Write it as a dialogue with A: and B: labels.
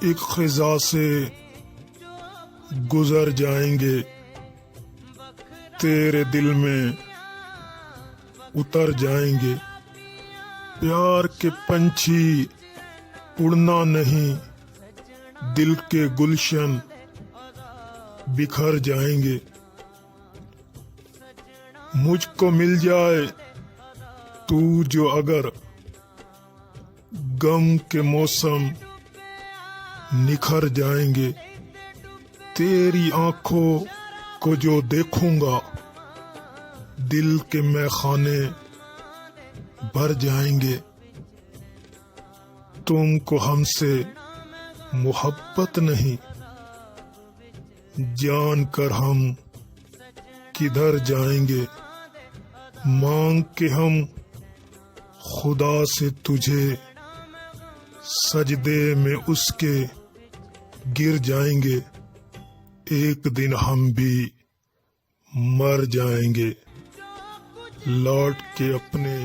A: एक खिजा से गुजर जाएंगे, तेरे दिल में उतर जाएंगे। प्यार के पंछी उड़ना नहीं, दिल के गुलशन बिखर जाएंगे। मुझको मिल जाए तू जो अगर, गम के मौसम निखर जाएंगे। तेरी आंखों को जो देखूंगा, दिल के मैखाने भर जाएंगे। तुमको हमसे मोहब्बत नहीं, जानकर हम किधर जाएंगे। मांग के हम खुदा से तुझे, सजदे में उसके गिर जाएंगे। एक दिन हम भी मर जाएंगे, लौट के अपने